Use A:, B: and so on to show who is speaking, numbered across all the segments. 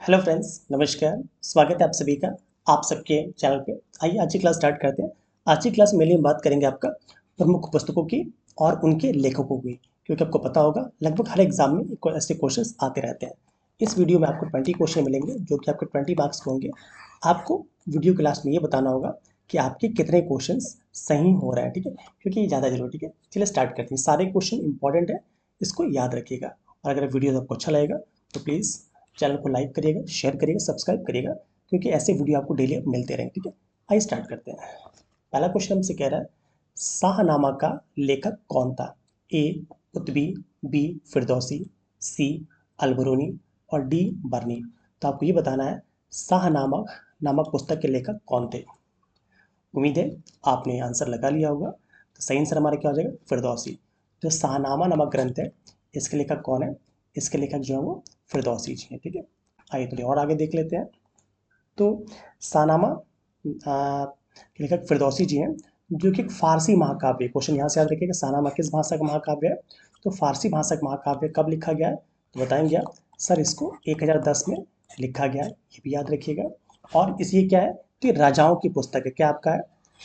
A: Hello friends, नमस्कार। स्वागत है आप सभी का आप सबके चैनल पे। आइए आज की क्लास स्टार्ट करते हैं। आज की क्लास में हम बात करेंगे आपका प्रमुख पुस्तकों की और उनके लेखकों की, क्योंकि आपको पता होगा लगभग हर एग्जाम में ऐसे क्वेश्चंस आते रहते हैं। इस वीडियो में आपको 20 क्वेश्चन मिलेंगे जो कि आपके 20 मार्क्स के होंगे। आपको वीडियो के लास्ट में ये बताना होगा कि आपके कितने क्वेश्चन सही हो रहे हैं, ठीक है, क्योंकि ये ज़्यादा जरूरी, ठीक है। चलिए स्टार्ट करते हैं। सारे क्वेश्चन इंपॉर्टेंट है, इसको याद रखिएगा। और अगर वीडियो आपको अच्छा लगेगा तो प्लीज़ चैनल को लाइक करिएगा, शेयर करिएगा, सब्सक्राइब करिएगा, क्योंकि ऐसे वीडियो आपको डेली मिलते रहेंगे, ठीक है। आइए स्टार्ट करते हैं। पहला क्वेश्चन हमसे कह रहा है, शाहनामा का लेखक कौन था? ए कुतबी, बी फिरदौसी, सी अलबरूनी और डी बर्नी। तो आपको ये बताना है शाहनामा नामक पुस्तक के लेखक कौन थे। उम्मीद है आपने आंसर लगा लिया होगा। तो सही आंसर हमारा क्या हो जाएगा? फिरदौसी। जो शाहनामा नामक ग्रंथ है, इसके लेखक कौन है? इसके लेखक जो है वो फिरदौसी जी हैं, ठीक है। आइए थोड़ी और आगे देख लेते हैं। तो शाहनामा के लेखक फिरदौसी जी हैं, जो कि एक फारसी महाकाव्य है। क्वेश्चन यहाँ से याद रखिएगा, शाहनामा किस भाषा का महाकाव्य है? तो फारसी भाषा का महाकाव्य कब लिखा गया है तो बताएंगे आप। सर इसको 1010 में लिखा गया है, ये भी याद रखिएगा। और इस ये क्या है? तो ये राजाओं की पुस्तक है। क्या आपका है?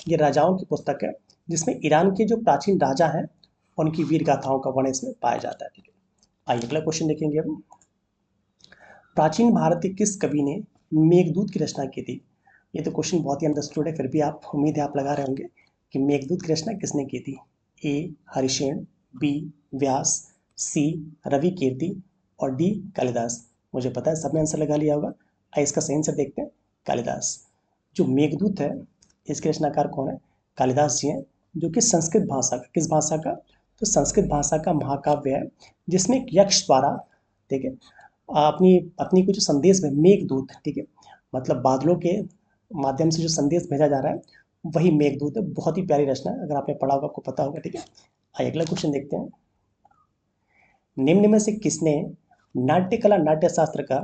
A: ये राजाओं की पुस्तक है, जिसमें ईरान के जो प्राचीन राजा हैं उनकी वीर गाथाओं का वर्णन इसमें पाया जाता है, ठीक है। आइए अगला क्वेश्चन देखेंगे अब। प्राचीन भारत के किस कवि ने मेघदूत की रचना की थी? ये तो क्वेश्चन बहुत ही अंडरस्टूड है, फिर भी आप उम्मीद है आप लगा रहे होंगे कि मेघदूत की रचना किसने की थी। ए हरिशेन, बी व्यास, सी रवि कीर्ति और डी कालिदास। मुझे पता है सबने आंसर लगा लिया होगा। आइए इसका सही आंसर देखते हैं, कालिदास। जो मेघदूत है इसके रचनाकार कौन है? कालिदास जी हैं, जो कि संस्कृत भाषा का, किस भाषा का? तो संस्कृत भाषा का महाकाव्य है, जिसमें एक यक्ष द्वारा, ठीक है, अपनी पत्नी को जो संदेश में मेघदूत, ठीक है, मतलब बादलों के माध्यम से जो संदेश भेजा जा रहा है वही मेघदूत है। बहुत ही प्यारी रचना है, अगर आपने पढ़ा होगा आपको पता होगा, ठीक है। आइए अगला क्वेश्चन देखते हैं। निम्न में से किसने नाट्यकला नाट्य शास्त्र का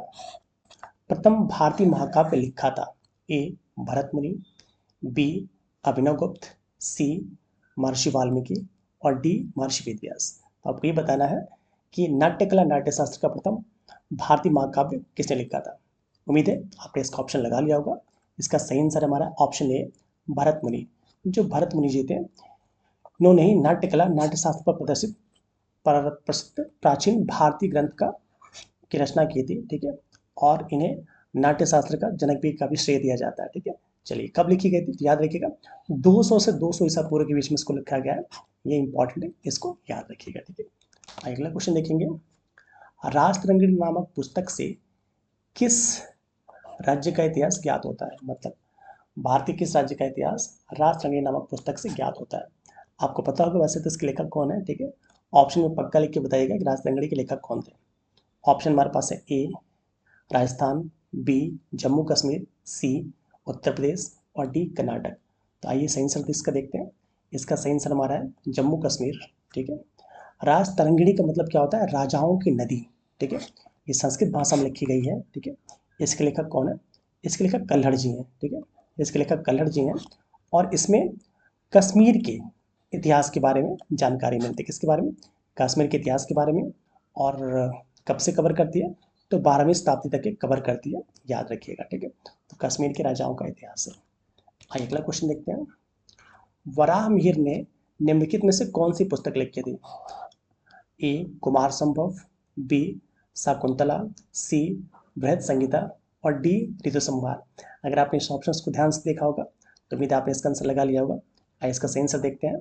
A: प्रथम भारतीय महाकाव्य लिखा था? ए भरत मुनि, बी अभिनव गुप्त, सी महर्षि वाल्मीकि और डी महर्षि वेदव्यास। तो आपको ये बताना है कि नाट्यकला नाट्य शास्त्र का प्रथम भारतीय महाकाव्य किसने लिखा था। उम्मीद है आपने इसका ऑप्शन लगा लिया होगा। इसका सही आंसर हमारा ऑप्शन ए भरत मुनि। जो भरत मुनि जी थे, उन्होंने ही नाट्यकला नाट्य शास्त्र पर प्रदर्शित प्रसिद्ध प्राचीन भारतीय ग्रंथ का की रचना की थी, ठीक है। और इन्हें नाट्य शास्त्र का जनक भी का भी श्रेय दिया जाता है, ठीक है। चलिए कब लिखी गई थी तो याद रखिएगा, 200 से 200 ईसा पूर्व के बीच में इसको लिखा गया है। ये इंपॉर्टेंट है, इसको याद रखिएगा, ठीक है। अगला क्वेश्चन देखेंगे। राजतरंगिणी नामक पुस्तक से किस राज्य का इतिहास ज्ञात होता है? मतलब भारतीय किस राज्य का इतिहास राजतरंगिणी नामक पुस्तक से ज्ञात होता है? आपको पता होगा वैसे तो इसके लेखक कौन है, ठीक है। ऑप्शन में पक्का लिख के बताइएगा कि राजतरंगिणी के लेखक कौन थे। ऑप्शन हमारे पास है ए राजस्थान, बी जम्मू कश्मीर, सी उत्तर प्रदेश और डी कर्नाटक। तो आइए सही आंसर इसका देखते हैं। इसका सही आंसर हमारा है जम्मू कश्मीर, ठीक है। राज तरंगिणी का मतलब क्या होता है? राजाओं की नदी, ठीक है। ये संस्कृत भाषा में लिखी गई है, ठीक है। इसके लेखक कौन है? इसके लेखक कल्हड़ जी हैं, ठीक है। इसके लेखक कल्हड़ जी हैं। और इसमें कश्मीर के इतिहास के बारे में जानकारी मिलती है। किसके बारे में? कश्मीर के इतिहास के बारे में। और कब से कवर करती है? तो 12वीं शताब्दी तक के कवर करती है, याद रखिएगा, ठीक है। तो कश्मीर के राजाओं का इतिहास है। आइए अगला क्वेश्चन देखते हैं। वराह मिहिर ने निम्नलिखित में से कौन सी पुस्तक लिखी थी? ए कुमार संभव, बी शाकुंतला, सी बृहद संगीता और डी ऋतु संहार। अगर आपने इस ऑप्शन को ध्यान से देखा होगा तो उम्मीद आपने इसका आंसर लगा लिया होगा। आइए इसका सही आंसर देखते हैं।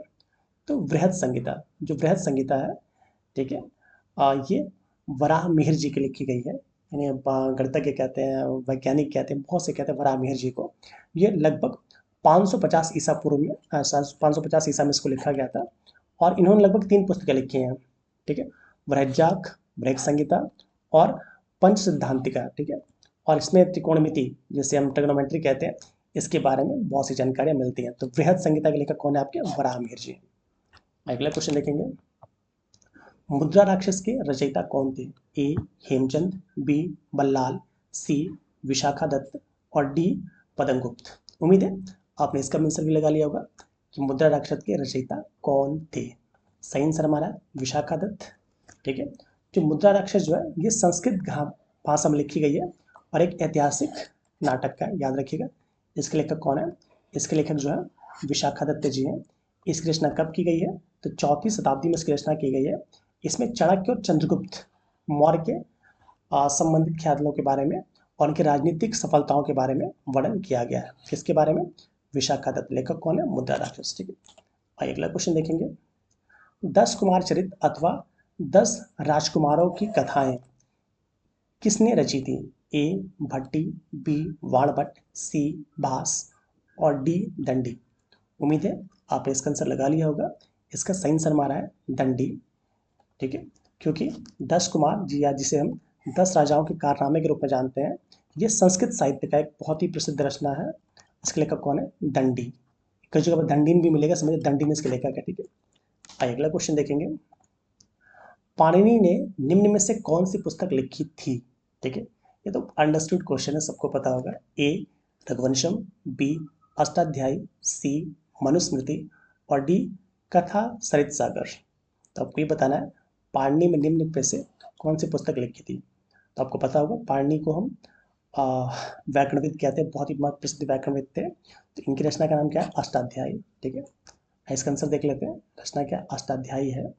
A: तो बृहद संगीता, जो बृहद संगीता है, ठीक है, ये वराह मिहिर जी की लिखी गई है। इन्हें गणितज्ञ कहते हैं, वैज्ञानिक कहते हैं, बहुत से कहते हैं वराह मिहिर जी को। ये लगभग 550 ईसा पूर्व में 550 ईसा में इसको लिखा गया था। और इन्होंने लगभग 3 पुस्तकें लिखी हैं, ठीक है। बृहज्जाक, बृहद संगीता और पंच सिद्धांतिका, ठीक है। और इसमें त्रिकोणमिति, जिसे हम ट्रिग्नोमेट्री कहते हैं, इसके बारे में बहुत सी जानकारियां मिलती हैं। तो बृहद संगीता के लेखक कौन है आपके? वराह मिहिर जी। अगला क्वेश्चन देखेंगे। मुद्रा राक्षस के रचयिता कौन थे? ए हेमचंद, बी बल्लाल, सी विशाखा दत्त और डी पदमगुप्त। उम्मीद है आपने इसका आंसर भी लगा लिया होगा कि मुद्रा राक्षस के रचयिता कौन थे। सही आंसर हमारा विशाखा दत्त, ठीक है। जो मुद्रा राक्षस जो है ये संस्कृत भाषा में लिखी गई है और एक ऐतिहासिक नाटक का, याद रखिएगा। इसके लेखक कौन है? इसके लेखक जो है विशाखादत्त जी हैं। इसकी रचना कब की गई है? तो 4वीं शताब्दी में इसकी रचना की गई है। इसमें चाणक्य और चंद्रगुप्त मौर्य के संबंधित ख्यालों के बारे में और उनकी राजनीतिक सफलताओं के बारे में वर्णन किया गया है। किसके बारे में? विशाखादत्त। लेखक कौन है? मुद्रा राक्षस। ठीक है, आइए अगला क्वेश्चन देखेंगे। 10 कुमार चरित अथवा 10 राजकुमारों की कथाएं किसने रची थी? ए भट्टी, बी वाणभट्ट, सी भास और डी दंडी। उम्मीद है आपने इसका आंसर लगा लिया होगा। इसका सही आंसर हमारा है दंडी। ठीक है, क्योंकि 10 कुमार जी, या जिसे हम 10 राजाओं के कारनामे के रूप में जानते हैं, ये संस्कृत साहित्य का एक बहुत ही प्रसिद्ध रचना है। इसके लेखक कौन है? दंडी। कई जगह पर दंडीन भी मिलेगा, समझिए दंडीन इसके लेखक है। ठीक है, आइए अगला क्वेश्चन देखेंगे। पाणिनि ने निम्न में से कौन सी पुस्तक लिखी थी? ठीक है, ये तो अंडरस्टूड क्वेश्चन है, सबको पता होगा। ए रघुवंशम, बी अष्टाध्यायी, सी मनुस्मृति और डी कथा सरित सागर। तो आपको ये बताना है पाणिनि में निम्न में से कौन सी पुस्तक लिखी थी। तो आपको पता होगा पाणिनि को हम व्याकरणविद कहते हैं, बहुत ही प्रसिद्ध व्याकरणविद थे। तो इनकी रचना का नाम क्या है? अष्टाध्यायी। ठीक है, इसका आंसर देख लेते हैं। रचना क्या? अष्टाध्यायी है।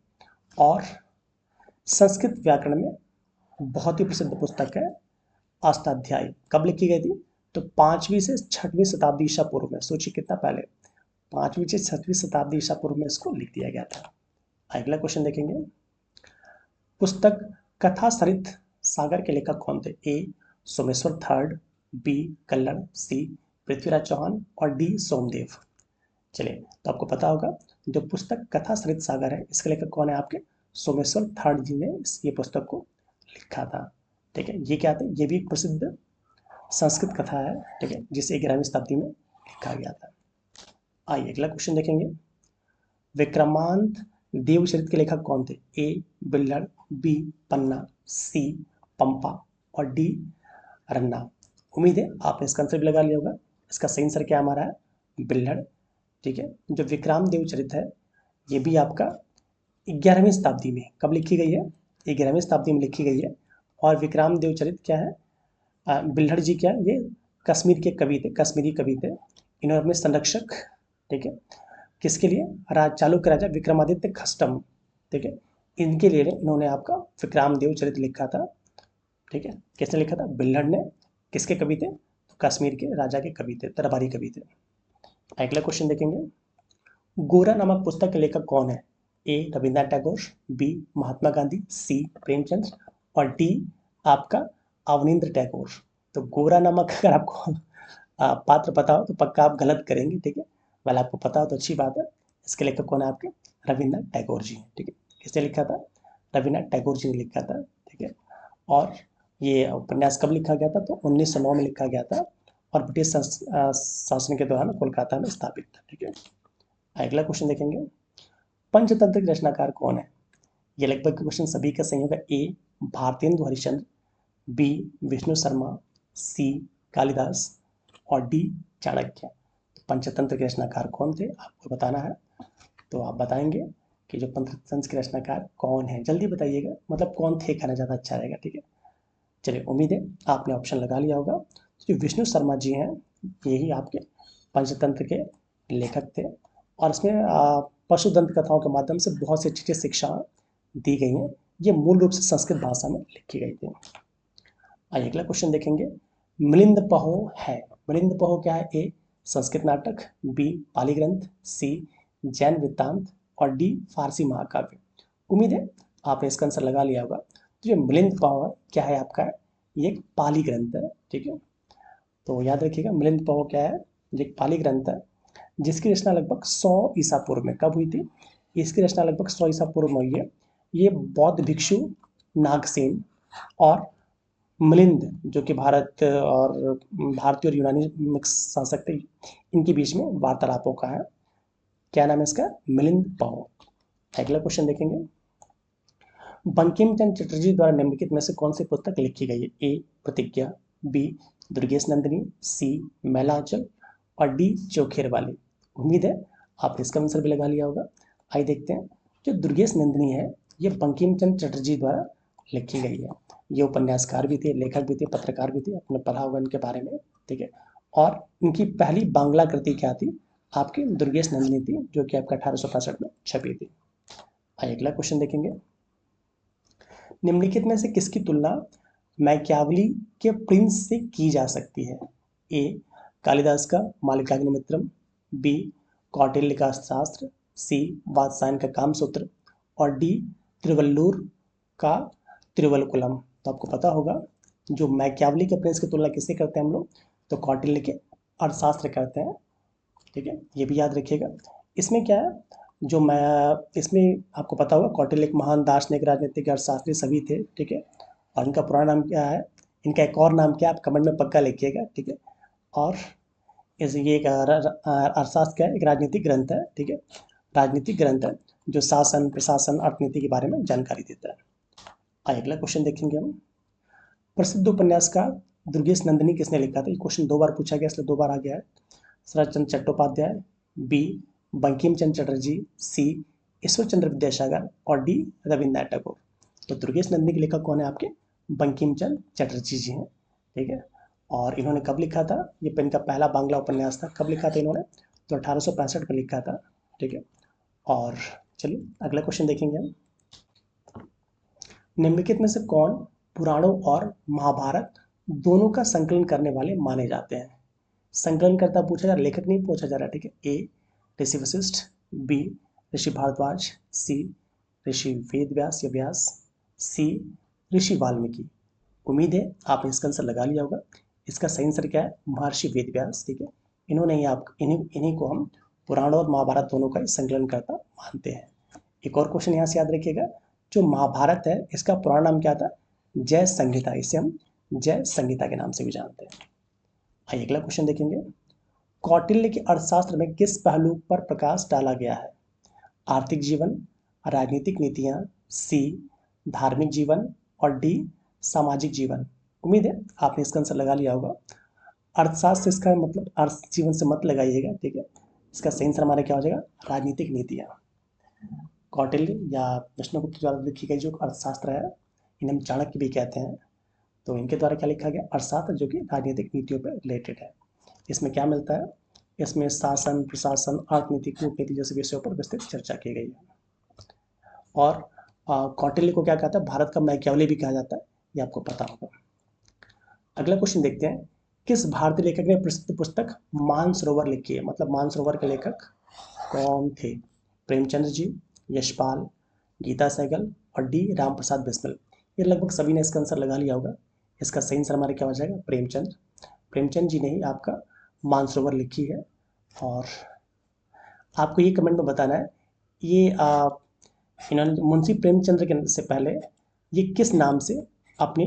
A: और संस्कृत व्याकरण में बहुत ही प्रसिद्ध पुस्तक है अष्टाध्यायी। कब लिखी गई थी? तो 5वीं से 6वीं शताब्दी ईसा पूर्व में। सोचिए कितना पहले, 5वीं से 6वीं शताब्दी ईसा पूर्व में इसको लिख दिया गया था। अगला क्वेश्चन देखेंगे। पुस्तक कथा सरित सागर के लेखक कौन थे? ए सोमेश्वर थर्ड, बी कल्लड़, सी पृथ्वीराज चौहान और डी सोमदेव। चलिए, तो आपको पता होगा जो पुस्तक कथा सरित सागर है, इसके लेखक कौन है? आपके सोमेश्वर थर्ड जी ने ये पुस्तक को लिखा था। ठीक है, ये क्या था? ये भी एक प्रसिद्ध संस्कृत कथा है। ठीक है, जिसे 11वीं शताब्दी में लिखा गया था। आइए अगला क्वेश्चन देखेंगे। विक्रमांत देवचरित के लेखक कौन थे? ए बिल्लड़, बी पन्ना, सी पंपा और डी रन्ना। उम्मीद है आपने इसका आंसर भी लगा लिया होगा। इसका सही आंसर क्या हमारा है? बिल्लड़। ठीक है, जो विक्राम देवचरित है ये भी आपका 11वीं शताब्दी में, कब लिखी गई है? 11वीं शताब्दी में लिखी गई है। और विक्राम देवचरित क्या है? बिल्हड़ जी क्या है? ये कश्मीर के कवि थे, कश्मीरी कवि थे। इन्होंने अपने संरक्षक, ठीक है, किसके लिए? चालुक्य राजा विक्रमादित्य खष्टम, ठीक है, इनके लिए इन्होंने आपका विक्राम देवचरित लिखा था। ठीक है, किसने लिखा था? बिल्हड़ ने। किसके कवि थे? कश्मीर के राजा के कवि थे, दरबारी कवि थे। अगला क्वेश्चन देखेंगे। गोरा नामक पुस्तक के लेखक कौन है? ए रविन्द्रनाथ टैगोर, बी महात्मा गांधी, सी प्रेमचंद और डी आपका अवनींद्र टैगोर। तो गोरा नामक अगर आपको पात्र पता हो तो पक्का आप गलत करेंगे। ठीक है, वाला आपको पता हो तो अच्छी बात है। इसके लेखक कौन है? आपके रविन्द्रनाथ टैगोर जी हैं। ठीक है, किसने लिखा था? रविन्द्रनाथ टैगोर जी ने लिखा था। ठीक है, और ये उपन्यास कब लिखा गया था? तो 1909 में लिखा गया था और ब्रिटिश शासन के दौरान कोलकाता में स्थापित था। ठीक है, अगला क्वेश्चन देखेंगे। पंचतंत्र के रचनाकार कौन है? ये लगभग क्वेश्चन सभी का सही होगा। ए भारतेंदु हरिश्चंद्र, बी विष्णु शर्मा, सी कालिदास और डी चाणक्य। तो पंचतंत्र के रचनाकार कौन थे आपको बताना है। तो आप बताएंगे कि जो पंचतंत्र के रचनाकार कौन है, जल्दी बताइएगा, मतलब कौन थे कहना ज़्यादा अच्छा रहेगा। ठीक है, चलिए, उम्मीद है आपने ऑप्शन लगा लिया होगा। जो विष्णु शर्मा जी हैं यही आपके पंचतंत्र के लेखक थे और इसमें पशुतंत्र कथाओं के माध्यम से बहुत सी अच्छी शिक्षा दी गई हैं। ये मूल रूप से संस्कृत भाषा में लिखी गई थी। आइए अगला क्वेश्चन देखेंगे। मिलिंद पहो है, मिलिंद पहो क्या है? ए संस्कृत नाटक, बी पाली ग्रंथ, सी जैन वृत्तांत और डी फारसी महाकाव्य। उम्मीद है आपने इसका आंसर लगा लिया होगा। तो जो मिलिंद पहो क्या है आपका? ये एक पाली ग्रंथ है। ठीक है, तो याद रखिएगा मिलिंद पहो क्या है? ये एक पाली ग्रंथ है जिसकी रचना लगभग 100 ईसा पूर्व में कब हुई थी? इसकी रचना लगभग 100 ईसा पूर्व में हुई है। ये बौद्ध भिक्षु नागसेन और मिलिंद, जो कि भारत और भारतीय और यूनानी मिक्स शासक थे, इनके बीच में वार्तालापों का है। क्या नाम है इसका? मिलिंद पहो। अगला क्वेश्चन देखेंगे। बंकिम चंद्र चटर्जी द्वारा निम्नलिखित में से कौन सी पुस्तक लिखी गई है? ए प्रतिज्ञा, बी दुर्गेश नंदिनी, सी मैलांचल और डी चौखेर वाली। उम्मीद है आपने इसका आंसर भी लगा लिया होगा। आइए देखते हैं। जो दुर्गेश नंदिनी है ये बंकिम चंद्र चटर्जी द्वारा लिखी गई है। ये उपन्यासकार भी थे, लेखक भी थे, पत्रकार भी थे, आपने पढ़ा होगा इनके बारे में, ठीक है। और इनकी पहली बांग्ला कृति क्या थी, आपकी दुर्गेश नंदिनी थी, जो कि आपका 1865 में छपी थी। आइए अगला क्वेश्चन देखेंगे। निम्नलिखित में से किसकी तुलना मैकियावली के प्रिंस से की जा सकती है? ए कालिदास का मालिकाग्निमित्रम, बी कौटिल्य का अर्थशास्त्र, सी वात्स्यायन का कामसूत्र, और डी तिरुवल्लुर का तिरुवल्कुलम। तो आपको पता होगा जो मैकियावली के प्रिंस की तुलना किससे करते हैं हम लोग, तो कौटिल्य के अर्थशास्त्र करते हैं, ठीक है, ये भी याद रखिएगा। इसमें क्या है, जो मैं इसमें आपको पता होगा कौटिल्य एक महान दार्शनिक, राजनीतिक, अर्थशास्त्री सभी थे, ठीक है। और इनका पूरा नाम क्या है, इनका एक और नाम क्या है, आप कमेंट में पक्का लिखिएगा, ठीक है। और ये एक अर्थशास्त्र क्या है, एक राजनीतिक ग्रंथ है, ठीक है, राजनीतिक ग्रंथ है जो शासन, प्रशासन, अर्थनीति के बारे में जानकारी देता है। आइए अगला क्वेश्चन देखेंगे हम। प्रसिद्ध उपन्यासकार दुर्गेश नंदिनी किसने लिखा था? ये क्वेश्चन 2 बार पूछा गया, इसलिए 2 बार आ गया है। शरत चंद्र चट्टोपाध्याय, बी बंकिम चंद्र चटर्जी, सी ईश्वर चंद्र विद्यासागर, और डी रविन्द्रनाथ टैगोर। तो दुर्गेश नंदिनी के लेखक कौन है आपके? बंकिम चंद्र चटर्जी जी हैं, ठीक है। और इन्होंने कब लिखा था? ये इनका पहला बांग्ला उपन्यास था। कब लिखा था इन्होंने? तो 1865 में लिखा था, ठीक है। और चलिए अगला क्वेश्चन देखेंगे हम। निम्नलिखित में से कौन पुराणों और महाभारत दोनों का संकलन करने वाले माने जाते हैं? संकलन करता पूछा जा रहा, लेखक नहीं पूछा जा रहा, ठीक है। ए ऋषि वशिष्ठ, बी ऋषि भारद्वाज, सी ऋषि वेद व्यास या व्यास, सी ऋषि वाल्मीकि। उम्मीद है आपने इसका आंसर लगा लिया होगा। इसका सही आंसर क्या है? महर्षि वेद व्यास, ठीक है। इन्होंने ही आप इन्हीं को हम पुराण और महाभारत दोनों का संकलन करता मानते हैं। एक और क्वेश्चन यहाँ से याद रखिएगा, जो महाभारत है इसका पुराना नाम क्या था? जय संहिता। इसे हम जय संहिता के नाम से भी जानते हैं। आइए अगला क्वेश्चन देखेंगे। कौटिल्य के अर्थशास्त्र में किस पहलू पर प्रकाश डाला गया है? आर्थिक जीवन, राजनीतिक नीतियां, सी धार्मिक जीवन, और डी सामाजिक जीवन। उम्मीद है आपने इसका आंसर लगा लिया होगा। अर्थशास्त्र से इसका मतलब अर्थ जीवन से मत लगाइएगा, ठीक है। इसका सही आंसर हमारा क्या हो जाएगा? राजनीतिक नीतियां। कौटिल्य या विष्णुगुप्त द्वारा लिखी गई जो अर्थशास्त्र है, इन्हें हम चाणक्य भी कहते हैं। तो इनके द्वारा क्या लिखा गया? अर्थशास्त्र, जो कि राजनीतिक नीतियों पर रिलेटेड है। इसमें क्या मिलता है? इसमें शासन, प्रशासन, अर्थनीति, कूटनीति जैसे विषयों पर विस्तृत चर्चा की गई है। और कौटिल्य को क्या कहता है? भारत का मैकियावली भी कहा जाता है, ये आपको पता होगा। अगला क्वेश्चन देखते हैं। किस भारतीय लेखक ने प्रसिद्ध पुस्तक मानसरोवर लिखी है? मतलब मानसरोवर के लेखक कौन थे? प्रेमचंद्र जी, यशपाल, गीता सहगल, और डी राम प्रसाद बिस्मिल। ये लगभग सभी ने इसका आंसर लगा लिया होगा। इसका सही आंसर हमारा क्या हो जाएगा? प्रेमचंद। प्रेमचंद जी ने ही आपका मानसरोवर लिखी है। और आपको ये कमेंट में बताना है, ये इन्होंने मुंशी प्रेमचंद्र के से पहले ये किस नाम से अपनी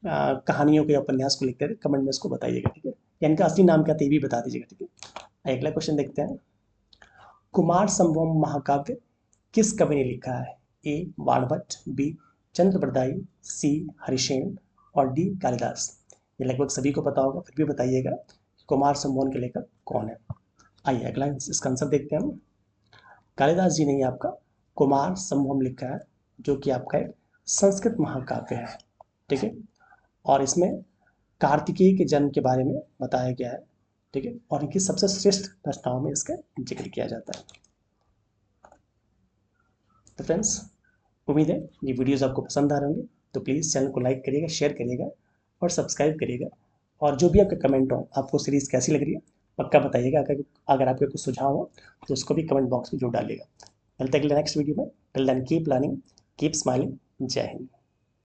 A: कहानियों के उपन्यास को लिखते थे? कमेंट में इसको बताइएगा, ठीक है। या इनका असली नाम क्या था, ये भी बता दीजिएगा, ठीक है। अगला क्वेश्चन देखते हैं। कुमार संभवम महाकाव्य किस कवि ने लिखा है? ए बाणभट्ट, बी चंद्रबरदाई, सी हरिसेन, और डी कालिदास। ये लगभग सभी को पता होगा, फिर भी बताइएगा कुमार संभवम के लेखक कौन है। आइए अगला इसका आंसर देखते हैं हम। कालिदास जी ने ही आपका कुमार संभवम लिखा है, जो कि आपका एक संस्कृत महाकाव्य है, ठीक है। और इसमें कार्तिकेय के जन्म के बारे में बताया गया है, ठीक है। और इनकी सबसे श्रेष्ठ रचनाओं में इसका जिक्र किया जाता है। तो फ्रेंड्स, उम्मीद है ये वीडियोस आपको पसंद आ रहे होंगे। तो प्लीज़ चैनल को लाइक करिएगा, शेयर करिएगा, और सब्सक्राइब करिएगा। और जो भी आपके कमेंट हो, आपको सीरीज़ कैसी लग रही है पक्का बताइएगा। अगर आपके कुछ सुझाव हो तो उसको भी कमेंट बॉक्स में जरूर डालिएगा। मिलते हैं अगले नेक्स्ट वीडियो में। Till then keep learning, keep smiling. जय हिंद।